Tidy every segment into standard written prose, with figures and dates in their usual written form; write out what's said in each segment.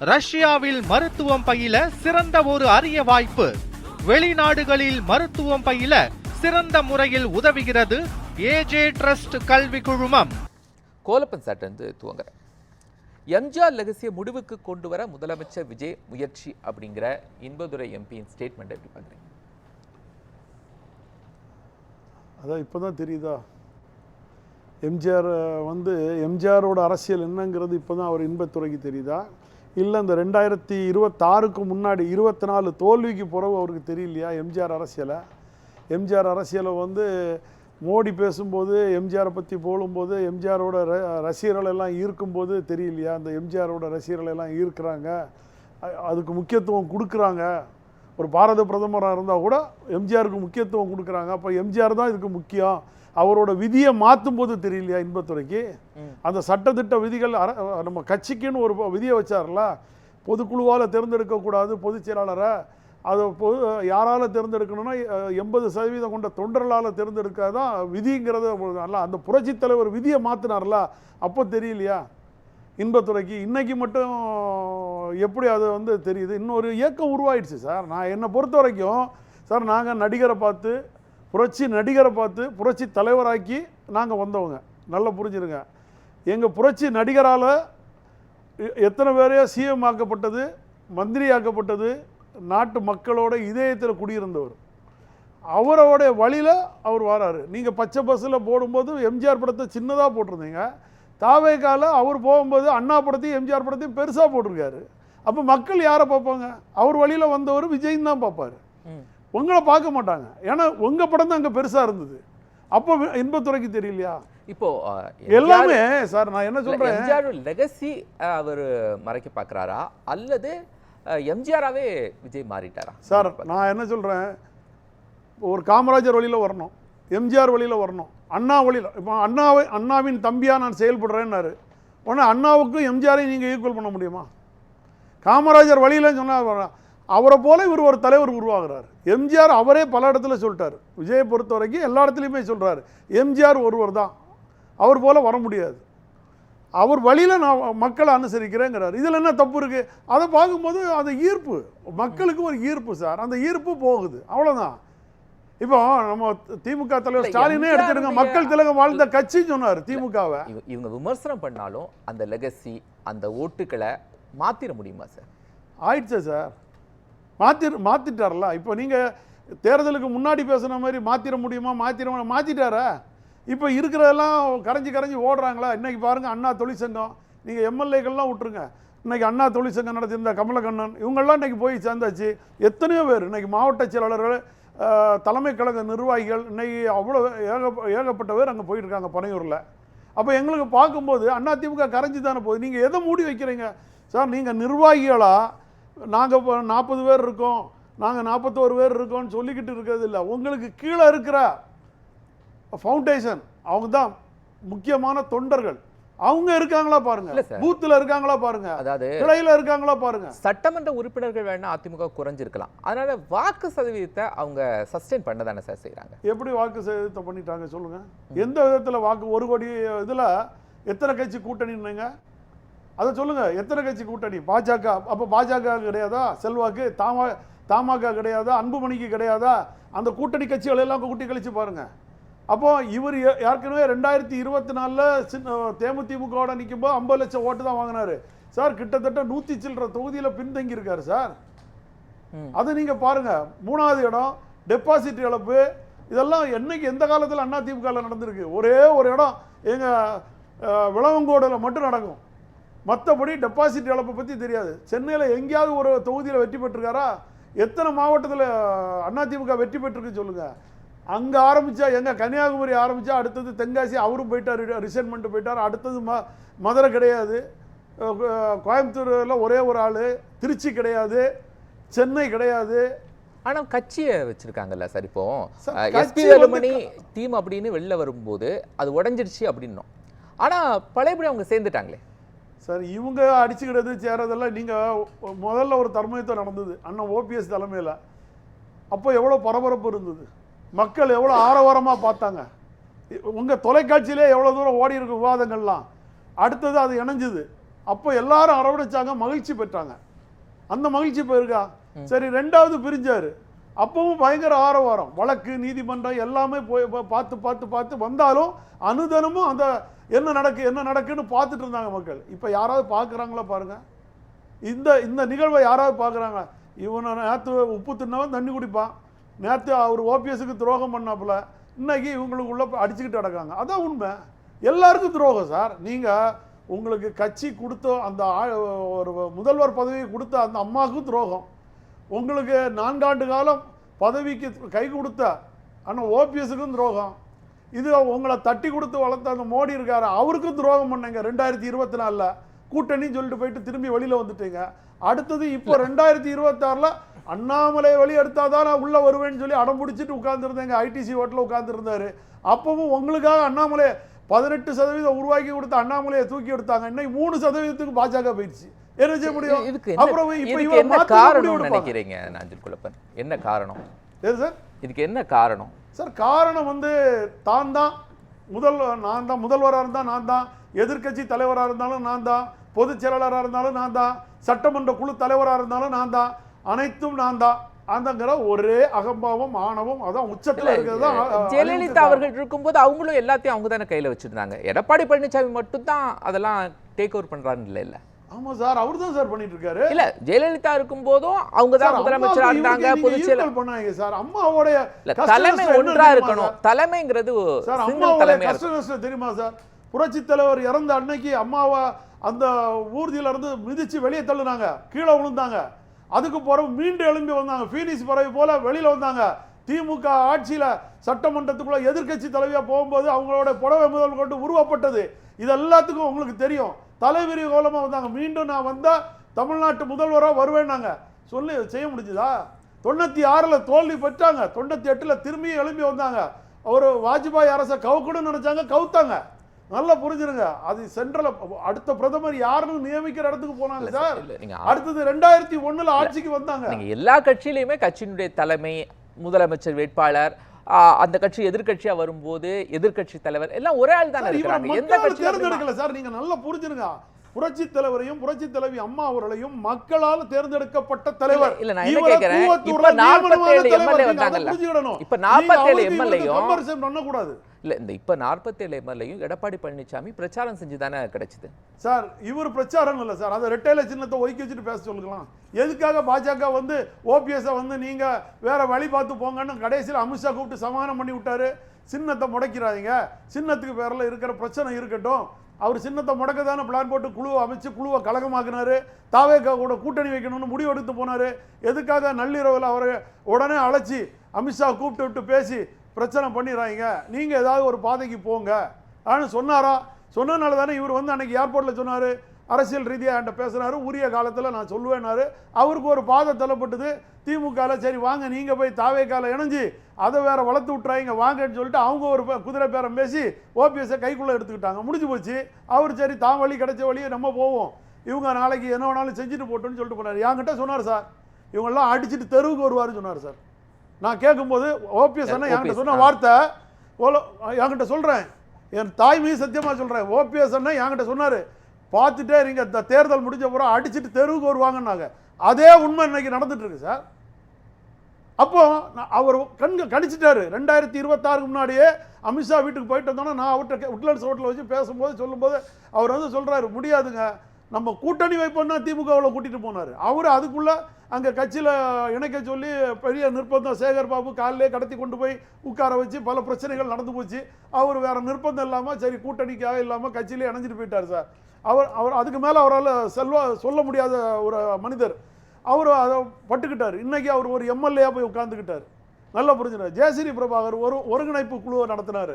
ரஷ்யாவில் மருத்துவம் பயில சிறந்த ஒரு அரிய வாய்ப்பு. வெளிநாடுகளில் மருத்துவம் பயில சிறந்த முறையில் உதவுகிறது ஏஜே ட்ரஸ்ட் கல்வி குழுமம். கோலப்பன் சாட்டை துவங்குறேன். எம்ஜிஆர் லெகசியை முடிவுக்கு கொண்டு வர முதலமைச்சர் விஜய் முயற்சி அப்படிங்கிற இன்பதுரை எம்பியின் ஸ்டேட்மெண்ட் எப்படி பார்க்குறீங்க? அதான் இப்போதான் தெரியுதா எம்ஜிஆர் எம்ஜிஆரோட அரசியல் என்னங்கிறது இப்போதான் அவர் இன்பத்துறைக்கு தெரியுதா, இல்லை இந்த 2026க்கு முன்னாடி 24 தோல்விக்கு பிறகு அவருக்கு தெரியலையா எம்ஜிஆர் அரசியலை? எம்ஜிஆர் அரசியலை மோடி பேசும்போது எம்ஜிஆரை பற்றி போடும்போது எம்ஜிஆரோட ரசிகர்களெல்லாம் ஈர்க்கும்போது தெரியலையா அந்த எம்ஜிஆரோட ரசிகர்களெல்லாம் ஈர்க்கிறாங்க, அதுக்கு முக்கியத்துவம் கொடுக்குறாங்க. ஒரு பாரத பிரதமராக இருந்தால் கூட எம்ஜிஆருக்கு முக்கியத்துவம் கொடுக்குறாங்க. அப்போ எம்ஜிஆர் தான் இதுக்கு முக்கியம். அவரோட விதியை மாற்றும் போது தெரியலையா இன்பத்துறைக்கு? அந்த சட்டத்திட்ட விதிகள் நம்ம கட்சிக்குன்னு ஒரு விதியை வச்சார்ல, பொதுக்குழுவால் தேர்ந்தெடுக்கக்கூடாது பொதுச் செயலாளரை, அதை யாரால் தேர்ந்தெடுக்கணும்னா 80% கொண்ட தொண்டர்களால் தேர்ந்தெடுக்காதான் விதிங்கிறத அந்த புரட்சி தலைவர் விதியை மாற்றினார்ல, அப்போ தெரியலையா இன்பத்துறைக்கு? இன்னைக்கு மட்டும் எப்படி அது தெரியுது? இன்னொரு இயக்கம் உருவாயிடுச்சு சார். நான் என்னை பொறுத்த வரைக்கும் சார், நாங்கள் நடிகரை பார்த்து புரட்சி நடிகரை பார்த்து புரட்சி தலைவராக்கி நாங்கள் வந்தவங்க, நல்லா புரிஞ்சுருங்க. எங்கள் புரட்சி நடிகரால் எத்தனை பேரையோ சிஎம் ஆக்கப்பட்டது, மந்திரி ஆக்கப்பட்டது, நாட்டு மக்களோட இதயத்தில் குடியிருந்தவர். அவரோடைய வழியில் அவர் வராரு. நீங்கள் பச்சை பஸ்ஸில் போடும்போது எம்ஜிஆர் படத்தை சின்னதாக போட்டிருந்தீங்க, தாவேக்கால அவர் போகும்போது அண்ணா படத்தையும் எம்ஜிஆர் படத்தையும் பெருசாக போட்டிருக்காரு. அப்போ மக்கள் யாரை பார்ப்பாங்க? அவர் வழியில் வந்தவர் விஜய் தான் பார்ப்பார், உங்களை பார்க்க மாட்டாங்க. ஏன்னா உங்கள் படம் தான் அங்கே பெருசாக இருந்தது. அப்போ இன்பத்துறைக்கு தெரியலையா? இப்போ எல்லாமே சார் நான் என்ன சொல்கிறேன், எம்ஜிஆர் லெகசி அவர் மறைக்க பார்க்குறாரா அல்லது எம்ஜிஆராகவே விஜய் மாறிட்டாரா? சார் நான் என்ன சொல்கிறேன், ஒரு காமராஜர் வழியில் வரணும், எம்ஜிஆர் வழியில் வரணும், அண்ணா வழியில். இப்போ அண்ணாவின் தம்பியாக நான் செயல்படுறேன்னாரு. உடனே அண்ணாவுக்கும் எம்ஜிஆரையும் நீங்கள் ஈக்குவல் பண்ண முடியுமா? காமராஜர் வழியில் சொன்னால் அவரை போல இவர் ஒரு தலைவர் உருவாகிறார். எம்ஜிஆர் அவரே பல இடத்துல சொல்லிட்டார். விஜயை பொறுத்த வரைக்கும் எல்லா இடத்துலையுமே சொல்கிறாரு, எம்ஜிஆர் ஒருவர் தான், அவர் போல் வர முடியாது, அவர் வழியில் நான் மக்களை அனுசரிக்கிறேங்கிறார். இதில் என்ன தப்பு இருக்குது? அதை பார்க்கும்போது அது ஈர்ப்பு, மக்களுக்கு ஒரு ஈர்ப்பு சார், அந்த ஈர்ப்பு போகுது, அவ்வளோதான். இப்போ நம்ம திமுக தலைவர் ஸ்டாலினே எடுத்துடுங்க, மக்கள் திலகம் வாழ்ந்த கட்சி சொன்னார் திமுகவை. இவங்க விமர்சனம் பண்ணாலும் அந்த லெகசி அந்த ஓட்டுக்களை மாற்றிட முடியுமா சார்? ஆயிடுச்சு சார், மாற்றிட்டார்ல. இப்போ நீங்கள் தேர்தலுக்கு முன்னாடி பேசுன மாதிரி மாற்றிட முடியுமா? மாற்றிட்டாரா? இப்போ இருக்கிறதெல்லாம் கரைஞ்சி ஓடுறாங்களா? இன்றைக்கி பாருங்கள், அண்ணா தொழிற்சங்கம், நீங்கள் எம்எல்ஏக்கள்லாம் விட்டுருங்க, இன்றைக்கி அண்ணா தொழிற்சங்கம் நடத்தியிருந்த கமலக்கண்ணன் இவங்கெல்லாம் இன்றைக்கி போய் சேர்ந்தாச்சு. எத்தனையோ பேர் இன்றைக்கி மாவட்ட செயலாளர்கள், தலைமை கழக நிர்வாகிகள், இன்றைக்கி அவ்வளோ ஏகப்பட்ட பேர் அங்கே போயிட்டுருக்காங்க பனையூரில். அப்போ எங்களுக்கு பார்க்கும்போது அதிமுக கரைஞ்சி தானே போகுது. நீங்கள் எதை மூடி வைக்கிறீங்க சார்? நீங்கள் நிர்வாகிகளாக நாங்கள் 40 பேர் இருக்கோம், நாங்கள் 41 பேர் இருக்கோம்னு சொல்லிக்கிட்டு இருக்கிறது இல்லை. உங்களுக்கு கீழே இருக்கிற ஃபவுண்டேஷன் அவங்க தான் முக்கியமான தொண்டர்கள். அவங்க இருக்காங்களா பாருங்க, பூத்துல இருக்காங்களா பாருங்க, அதாவது கிளையில இருக்காங்களா பாருங்க. சட்டமன்ற உறுப்பினர்கள் வேணா அதிமுக குறைஞ்சிருக்கலாம், அதனால வாக்கு சதவீதத்தை அவங்க சஸ்டெயின் பண்ண தானே சார் செய்யறாங்க. எப்படி வாக்கு சதவீதத்தை பண்ணிட்டாங்க சொல்லுங்க? எந்த விதத்தில் வாக்கு? 1 கோடி இதில் எத்தனை கட்சி கூட்டணிங்க அதை சொல்லுங்க. எத்தனை கட்சி கூட்டணி? பாஜக. அப்போ பாஜக கிடையாதா? செல்வாக்கு தமாக கிடையாதா? அன்புமணிக்கு கிடையாதா? அந்த கூட்டணி கட்சிகள் எல்லாம் கூட்டி கழிச்சு பாருங்க. அப்போ இவர் ஏற்கனவே 2024 தேமுதிமுக நிற்கும்போது 50 லட்சம் ஓட்டு தான் வாங்கினாரு சார். கிட்டத்தட்ட 100 சில்லற தொகுதியில் பின்தங்கி இருக்காரு சார். அதை நீங்க பாருங்க. 3வது இடம் டெபாசிட் இழப்பு. இதெல்லாம் என்னைக்கு எந்த காலத்தில் அதிமுக நடந்திருக்கு? ஒரே ஒரு இடம் எங்க விளவங்கோடில் மட்டும் நடக்கும், மற்றபடி டெபாசிட் இழப்பை பற்றி தெரியாது. சென்னையில் எங்கேயாவது ஒரு தொகுதியில் வெற்றி பெற்றிருக்காரா? எத்தனை மாவட்டத்தில் அதிமுக வெற்றி பெற்றிருக்கு சொல்லுங்க. அங்கே ஆரம்பித்தா எங்கே கன்னியாகுமரி ஆரம்பித்தா அடுத்தது தென்காசி, அவரும் போயிட்டார், ரிசைன் பண்ணிட்டு போயிட்டார். அடுத்தது மதுரை கிடையாது, கோயம்புத்தூரில் ஒரே ஒரு ஆள், திருச்சி கிடையாது, சென்னை கிடையாது. ஆனால் கட்சியை வச்சுருக்காங்கல்ல சார். இப்போ எஸ்பி வேலுமணி டீம் அப்படின்னு வெளில வரும்போது அது உடஞ்சிடுச்சு அப்படின்னோம். ஆனால் பழையபடி அவங்க சேர்ந்துட்டாங்களே சார். இவங்க அடிச்சுக்கிறது சேரதெல்லாம் நீங்கள் முதல்ல ஒரு தர்மயுத்தம் நடந்தது அண்ணன் ஓபிஎஸ் தலைமையில். அப்போ எவ்வளோ பரபரப்பு இருந்தது, மக்கள் எவ்வளோ ஆரவாரமாக பார்த்தாங்க. உங்கள் தொலைக்காட்சியிலே எவ்வளோ தூரம் ஓடி இருக்கும் விவாதங்கள்லாம். அடுத்தது அது இணைஞ்சுது. அப்போ எல்லாரும் அரவணைச்சாங்க, மகிழ்ச்சி பெற்றாங்க. அந்த மகிழ்ச்சி போயிருக்கா? சரி, 2வது பிரிஞ்சாரு, அப்பவும் பயங்கர ஆரவாரம், வழக்கு, நீதிமன்றம் எல்லாமே போய் பார்த்து பார்த்து பார்த்து வந்தாலும் அனுதினமும் அந்த என்ன நடக்குன்னு பார்த்துட்டு இருந்தாங்க மக்கள். இப்போ யாராவது பார்க்குறாங்களா பாருங்க, இந்த நிகழ்வை யாராவது பார்க்குறாங்க? இவனை நேற்று உப்பு தின்னவன் தண்ணி குடிப்பான், நேற்று அவர் ஓபிஎஸ்க்கு துரோகம் பண்ணாப்புல, இன்னைக்கு இவங்களுக்குள்ள அடிச்சுக்கிட்டு நடக்காங்க. அதான் உண்மை. எல்லாருக்கும் துரோகம் சார். நீங்கள் உங்களுக்கு கட்சி கொடுத்த அந்த ஒரு முதல்வர் பதவியை கொடுத்த அந்த அம்மாவுக்கும் துரோகம், உங்களுக்கு 4 ஆண்டு காலம் பதவிக்கு கை கொடுத்த ஆனால் ஓபிஎஸ்க்கும் துரோகம், இது உங்களை தட்டி கொடுத்து வளர்த்த அந்த மோடி இருக்காரு அவருக்கும் துரோகம் பண்ணீங்க. 2024 கூட்டணின்னு சொல்லிட்டு போயிட்டு திரும்பி வெளியில் வந்துட்டீங்க. அடுத்தது இப்போ 2026 அண்ணாமலை வழி எடுத்தாதான் நான் உள்ளே வருவேன்னு சொல்லி அடம் பிடிச்சிட்டு உட்கார்ந்துருந்தேங்க. ஐடிசி ஹோட்டலில் உட்கார்ந்துருந்தாரு. அப்பவும் உங்களுக்காக அண்ணாமலை 18% உருவாக்கி கொடுத்த அண்ணாமலையை தூக்கி எடுத்தாங்க. இன்னைக்கு 3% பாஜக போயிடுச்சு. என்ன செய்ய முடியும்? அப்புறம் என்ன காரணம் நினைக்கிறீங்க நாஞ்சில் குலப்பன்? என்ன காரணம் சார் இதுக்கு? என்ன காரணம் சார்? காரணம் வந்து நான் தான் முதல்வராக இருந்தால் நான் தான், எதிர்க்கட்சி தலைவராக இருந்தாலும் நான் தான், பொதுச் செயலாளராக இருந்தாலும் நான் தான், சட்டமன்ற குழு தலைவராக இருந்தாலும் நான் தான், அனைத்தும் நான் தான். அந்தங்கிற ஒரே அகம்பாவம், ஆணவம், அதான் உச்சத்தில் இருக்கிறது தான். ஜெயலலிதா அவர்கள் இருக்கும்போது அவங்களும் எல்லாத்தையும் அவங்க தானே கையில் வச்சிருந்தாங்க. எடப்பாடி பழனிசாமி மட்டும் தான் அதெல்லாம் டேக் ஓவர் பண்றான்னு இல்லை. ஆமா சார், அவர் தான் சார் பண்ணிட்டு இருக்காரு. இல்ல, ஜெயலலிதா இருக்கும் போதும் அவங்க தான் முதலமைச்சரா இருந்தாங்க, பொதுச் செயலாளர் பண்ணாங்க சார். அம்மாவோட தலைமை ஒன்றா இருக்கணும். தலைமைங்கிறது சார் அம்மாவோட கஷ்டம் தெரியுமா சார்? புரட்சி தலைவர் இறந்த அன்னைக்கு அம்மாவை அந்த ஊர்தியில இருந்து மிதிச்சு வெளியே தள்ளுனாங்க, கீழே விழுந்தாங்க. அதுக்கு பிறகு மீண்டும் எழும்பி வந்தாங்க, பீனிக்ஸ் பறவை போல வெளியில வந்தாங்க. திமுக ஆட்சியில சட்டமன்றத்துக்குள்ள எதிர்க்கட்சி தலைவியா போகும்போது அவங்களோட புடவை முதல் கொண்டு உருவப்பட்டது. இது எல்லாத்துக்கும் உங்களுக்கு தெரியும். தலைவிரி கோலமா வந்தாங்க. மீண்டும் நான் வந்தா தமிழ்நாட்டு முதல்வராக வருவேன்னாங்க. சொல்லி செய்ய முடிஞ்சுதா? 96 தோல்வி பெற்றாங்க, 98 திரும்பி எழும்பி வந்தாங்க. ஒரு வாஜ்பாய் அரசை கவுக்கணும்னு நினைச்சாங்க, கவுத்தாங்க. நல்லா புரிஞ்சிருங்க. அது சென்ட்ரல் அடுத்த பிரதமர் யாருன்னு நியமிக்கிற இடத்துக்கு போனாங்க சார். அடுத்தது 2001 ஆட்சிக்கு வந்தாங்க. நீங்க எல்லா கட்சியிலுமே கட்சியினுடைய தலைமை, முதலமைச்சர் வேட்பாளர், அந்த கட்சி எதிர்கட்சியா வரும்போது எதிர்கட்சி தலைவர் எல்லாம் ஒரே ஆள் தானே இருக்காங்க. எந்த கட்சி தேர்ந்தெடுக்கல சார்? நீங்க நல்லா புரிஞ்சிருங்க. புரட்சி தலைவரையும் புரட்சி தலைவி அம்மா அவர்களையும் மக்களால் தேர்ந்தெடுக்கப்பட்ட தலைவர். இல்ல, நான் என்ன கேக்குறேன், இப்ப 47 எம்எல்ஏ வந்தாங்கல்ல, இப்ப 47 எம்எல்ஏயும் பண்ணக்கூடாது. இல்ல, இந்த இப்ப 47 எம்எல்ஏயும் எடப்பாடி பழனிசாமி பிரச்சாரம் செஞ்சு தானே கிடைச்சது சார். இவர் பிரச்சாரம் இல்ல சார், அதை ரெட்டையில சின்னத்தை ஒதுக்கி வச்சுட்டு பேச சொல்லுக்கலாம். எதுக்காக பாஜக வந்து ஓபிஎஸ் வந்து நீங்க வேற வழி பார்த்து போங்கன்னு கடைசியில் அமித்ஷா கூப்பிட்டு சமாதானம் பண்ணி விட்டாரு. சின்னத்தை முடக்கிறாதீங்க, சின்னத்துக்கு பேரில் இருக்கிற பிரச்சனை இருக்கட்டும். அவர் சின்னத்தை முடக்க தானே பிளான் போட்டு குழுவை அமைச்சு குழுவை கலகமாக்குனாரு. தாவேகா கூட கூட்டணி வைக்கணும்னு முடிவு எடுத்து போனாரு. எதுக்காக நள்ளிரவில் அவரை உடனே அழைச்சி அமித்ஷா கூப்பிட்டு விட்டு பேசி பிரச்சனை பண்ணிடுறாங்க, நீங்க ஏதாவது ஒரு பாதைக்கு போங்க அப்படின்னு சொன்னாரா? சொன்னனால தானே இவர் வந்து அன்னைக்கு ஏர்போர்ட்ல சொன்னாரு, அரசியல் ரீதியாக என்கிட்ட பேசுனாரு, உரிய காலத்தில் நான் சொல்லுவேன்னாரு. அவருக்கு ஒரு பாதை தள்ளப்பட்டது. திமுகல சரி வாங்க நீங்க போய் தாவேகால இணைஞ்சு அதை வேற வளர்த்து விட்டுறாங்க வாங்கன்னு சொல்லிட்டு அவங்க ஒரு குதிரை பேரம் பேசி ஓபிஎஸ்ஸை கைக்குள்ள எடுத்துக்கிட்டாங்க. முடிஞ்சு போச்சு. அவர் சரி தான் வழி கிடைச்ச வழியை நம்ம போவோம், இவங்க நாளைக்கு என்ன வேணாலும் செஞ்சுட்டு போட்டோன்னு சொல்லிட்டு போனார். என்கிட்ட சொன்னார் சார், இவங்கெல்லாம் அடிச்சுட்டு தெருவுக்கு வருவாருன்னு சொன்னார் சார். நான் கேட்கும்போது ஓபிஎஸ் அண்ணா என்கிட்ட சொன்ன வார்த்தை என்கிட்ட சொல்றேன், என் தாய்மையை சத்தியமா சொல்றேன். ஓபிஎஸ் அண்ணா என்கிட்ட சொன்னாரு, பார்த்துட்டே இருங்க, இந்த தேர்தல் முடிஞ்ச பிறகு அடிச்சுட்டு தெருவுக்கு வருவாங்கன்னாங்க. அதே உண்மை இன்னைக்கு நடந்துட்டு இருக்கு சார். அப்போ அவர் கணிச்சிட்டாரு. 2026 முன்னாடியே அமித்ஷா வீட்டுக்கு போயிட்டு வந்தோன்னா நான் அவர்கிட்ட உட்லண்ட்ஸ் ஹோட்டலில் வச்சு பேசும்போது சொல்லும்போது அவர் வந்து சொல்றாரு, முடியாதுங்க, நம்ம கூட்டணி வைப்போம்னா திமுகவில் கூட்டிட்டு போனார். அவர் அதுக்குள்ள அங்கே கட்சியில் இணைக்க சொல்லி பெரிய நிர்பந்தம், சேகர் பாபு காலிலே கடத்தி கொண்டு போய் உட்கார வச்சு பல பிரச்சனைகள் நடந்து போச்சு. அவர் வேற நிர்பந்தம் இல்லாமல் சரி கூட்டணிக்காக இல்லாமல் கட்சியிலே இணைஞ்சிட்டு போயிட்டார் சார். அவர் அதுக்கு மேலே அவரால் சொல்ல முடியாத ஒரு மனிதர். அவர் அதை பட்டுக்கிட்டார். இன்னைக்கு அவர் ஒரு எம்எல்ஏ போய் உட்கார்ந்துக்கிட்டார். நல்லா புரிஞ்சுனார். ஜெயஸ்ரீ பிரபாகர் ஒரு ஒருங்கிணைப்பு குழுவை நடத்தினார்.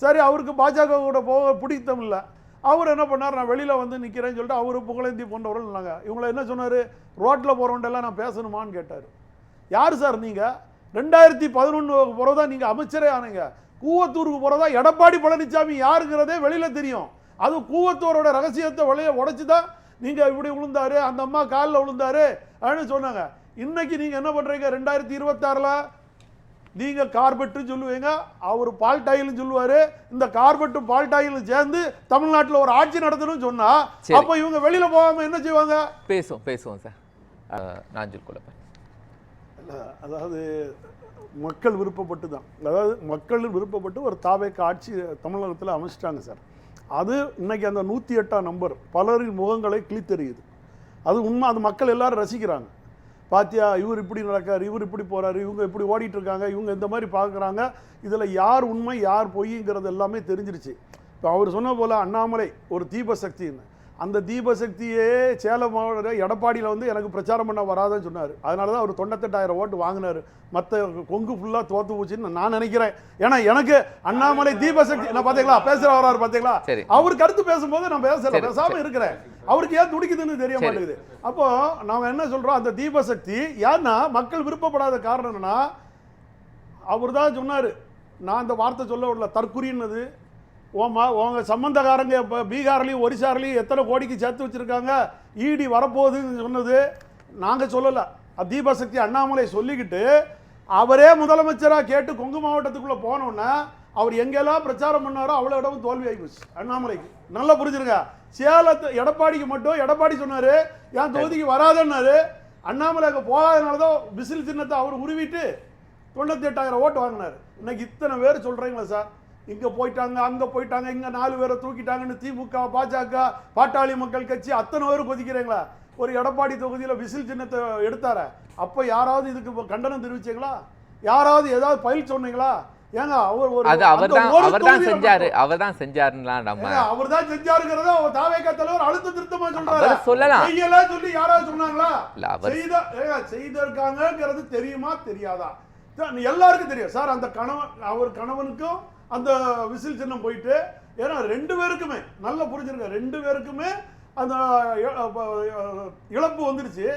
சரி, அவருக்கு பாஜக கூட போக பிடித்தம் இல்லை. அவர் என்ன பண்ணார், நான் வெளியில் வந்து நிற்கிறேன்னு சொல்லிட்டு அவர் புகழேந்தி போன்றவர்கள் இருந்தாங்க. இவங்களை என்ன சொன்னார், ரோட்டில் போகிறவண்டெல்லாம் நான் பேசணுமான்னு கேட்டார். யார் சார் நீங்கள்? 2011 போகிறதா நீங்கள் அமைச்சரே ஆனீங்க. கூவத்தூருக்கு போகிறதா எடப்பாடி பழனிசாமி யாருங்கிறதே வெளியில் தெரியும். அது கூவத்தூரோட ரகசியத்தை வெளியே உடைச்சு தான் நீங்கள் இப்படி விழுந்தாரு, அந்த அம்மா காலில் விழுந்தாரு அப்படின்னு சொன்னாங்க. இன்னைக்கு நீங்கள் என்ன பண்ணுறீங்க? 2026 நீங்க கார்பெட் சொல்லுவீங்க, அவர் பால்டாயில் சொல்லுவாரு. இந்த கார்பெட் பால்டாயில் சேர்ந்து தமிழ்நாட்டில் ஒரு ஆட்சி நடத்தணும்னு சொன்னா அப்ப இவங்க வெளியில போகாம என்ன செய்வாங்க? பேசுவோம் சார். நாஞ்சில் குலப்பன், அதாவது மக்கள் விருப்பப்பட்டு தான், அதாவது மக்கள் விருப்பப்பட்டு ஒரு தாவேக ஆட்சி தமிழகத்தில் அமைச்சிட்டாங்க சார். அது இன்னைக்கு அந்த 108ஆம் நம்பர் பலரின் முகங்களை கிழித்தெறியுது. அது உண்மை, அது மக்கள் எல்லாரும் ரசிக்கிறாங்க. பாத்தியா, இவர் இப்படி நடக்காரு, இவர் இப்படி போறாரு, இவங்க இப்படி ஓடிட்டு இருக்காங்க, இவங்க இந்த மாதிரி பார்க்குறாங்க. இதில் யார் உண்மை யார் பொய்ங்கிறது எல்லாமே தெரிஞ்சிருச்சு. இப்போ அவர் சொன்ன போல அண்ணாமலை ஒரு தீபசக்தின்னு, அந்த தீபசக்தியே சேலம் மாவட்ட எடப்பாடியில் வந்து எனக்கு பிரச்சாரம் பண்ண வராதுன்னு சொன்னார். அதனால தான் அவர் 98,000 ஓட்டு வாங்கினார். மற்ற கொங்கு ஃபுல்லாக தோத்து போச்சுன்னு நான் நினைக்கிறேன். ஏன்னா எனக்கு அண்ணாமலை தீபசக்தி, நான் பார்த்தீங்களா பேசுகிற வராரு பார்த்தீங்களா, அவர் கருத்து பேசும்போது நான் பேசாமல் இருக்கிறேன். அவருக்கு ஏன் துடிக்குதுன்னு தெரிய மாட்டேங்குது. அப்போ நாங்கள் என்ன சொல்கிறோம், அந்த தீபசக்தி ஏன்னா மக்கள் விருப்பப்படாத காரணம் என்னன்னா, அவர் தான் சொன்னார், நான் அந்த வார்த்தை சொல்ல விடல, தற்குறின்னது. உங்க சம்பந்தக்காரங்க இப்போ பீகார்லையும் ஒரிசார்லையும் எத்தனை கோடிக்கு சேர்த்து வச்சுருக்காங்க, இடி வரப்போகுதுன்னு சொன்னது நாங்கள் சொல்லலை. தீபசக்தி அண்ணாமலை சொல்லிக்கிட்டு அவரே முதலமைச்சராக கேட்டு கொங்கு மாவட்டத்துக்குள்ளே போனோன்னா அவர் எங்கெல்லாம் பிரச்சாரம் பண்ணாரோ அவ்வளோ இடமும் தோல்வி ஆகி போச்சு அண்ணாமலைக்கு. நல்லா புரிஞ்சுருங்க. சேலத்து எடப்பாடிக்கு மட்டும் எடப்பாடி சொன்னார் என் தொகுதிக்கு வராதுன்னாரு. அண்ணாமலை அங்கே போகாதனால தான் விசில் சின்னத்தை அவர் உருவிட்டு 98,000 ஓட்டு வாங்கினார். இன்னைக்கு இத்தனை பேர் சொல்கிறீங்களா சார், இங்கே போயிட்டாங்க அங்கே போயிட்டாங்க, இங்கே 4 பேரை தூக்கிட்டாங்கன்னு திமுக பாஜக பாட்டாளி மக்கள் கட்சி அத்தனை பேர் கொதிக்கிறீங்களா? ஒரு எடப்பாடி தொகுதியில் விசில் சின்னத்தை எடுத்தார, அப்போ யாராவது இதுக்கு கண்டனம் தெரிவிச்சீங்களா? யாராவது ஏதாவது பயில் சொன்னீங்களா? ஏங்க அவர் தான் செஞ்சாருங்கிறத தாவேகா தலைவர் அழுத்த திருத்தமா சொல்றாரு. சொல்லலாம் சொல்லி யாராவது சொன்னாங்களா? செய்திருக்காங்கிறது தெரியுமா தெரியாதா? எல்லாருக்கும் தெரியும் சார். அந்த அவர் கணவனுக்கும் அந்த விசில் சின்னம் போயிட்டு, ஏன்னா 2 பேருக்குமே நல்லா புரிஞ்சிருங்க, 2 பேருக்குமே அந்த இழப்பு வந்துருச்சு.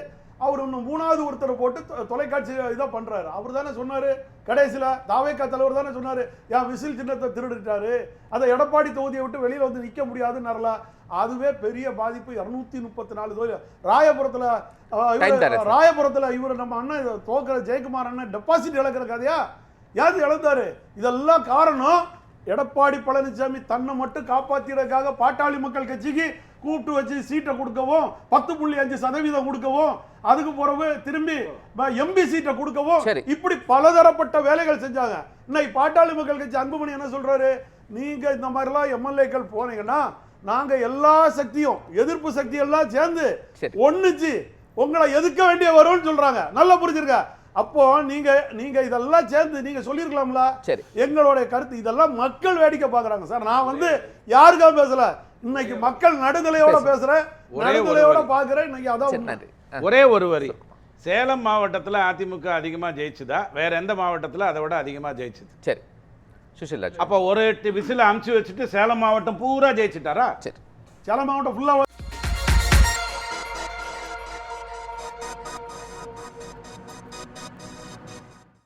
அவர் இன்னும் 3வது ஒருத்தரை போட்டு தொலைக்காட்சி இதாக பண்றாரு. அவர் தானே சொன்னாரு கடைசியில், தாவேகா தலைவர் தானே சொன்னாரு என் விசில் சின்னத்தை திருடிட்டாரு, அதை எடப்பாடி தொகுதியை விட்டு வெளியில வந்து நிற்க முடியாதுன்னு. அதுவே பெரிய பாதிப்பு. 234 தொகுதி ராயபுரத்தில் இவர் நம்ம அண்ணன் தோக்கிற ஜெயக்குமார் அண்ணன் டெபாசிட் இழக்கிற கதையா? யாரு இழந்தாரு? இதெல்லாம் காரணம் எடப்பாடி பழனிசாமி தன்னை மட்டும் காப்பாத்திறதுக்காக பாட்டாளி மக்கள் கட்சிக்கு கூப்பிட்டு வச்சு சீட்டை கொடுக்கவும், 10.5% கொடுக்கவும், அதுக்கு பிறகு திரும்பி எம்பி சீட்டை கொடுக்கவும், இப்படி பலதரப்பட்ட வேலைகள் செஞ்சாங்க. இன்னைக்கு பாட்டாளி மக்கள் கட்சி அன்புமணி என்ன சொல்றாரு, நீங்க இந்த மாதிரிலாம் எம்எல்ஏக்கள் போனீங்கன்னா நாங்க எல்லா சக்தியும் எதிர்ப்பு சக்தி எல்லாம் சேர்ந்து ஒண்ணுச்சு உங்களை எதிர்க்க வேண்டிய வரும்னு சொல்றாங்க. நல்லா புரிஞ்சிருக்க. அப்போ நீங்க இதெல்லாம் சேர்ந்து நீங்க சொல்லிருக்கலாம்ல. எங்களுடைய கருத்து இதெல்லாம் மக்கள் வேடிக்கை பாக்குறாங்க சார். நான் வந்து யாருக்கா பேசல, இன்னைக்கு மக்கள் நடுநிலையோட பேசுறேன், நடுநிலையோட பாக்குறேன். இன்னைக்கு அதான் ஒரே ஒரு வரி, சேலம் மாவட்டத்தில் அதிமுக அதிகமா ஜெயிச்சுதா, வேற எந்த மாவட்டத்தில் அதை விட அதிகமா ஜெயிச்சுது? சரி சுஷில், அப்போ ஒரு விசில் அமுச்சு வச்சுட்டு சேலம் மாவட்டம் பூரா ஜெயிச்சுட்டாரா? சேலம் மாவட்டம் ஃபுல்லா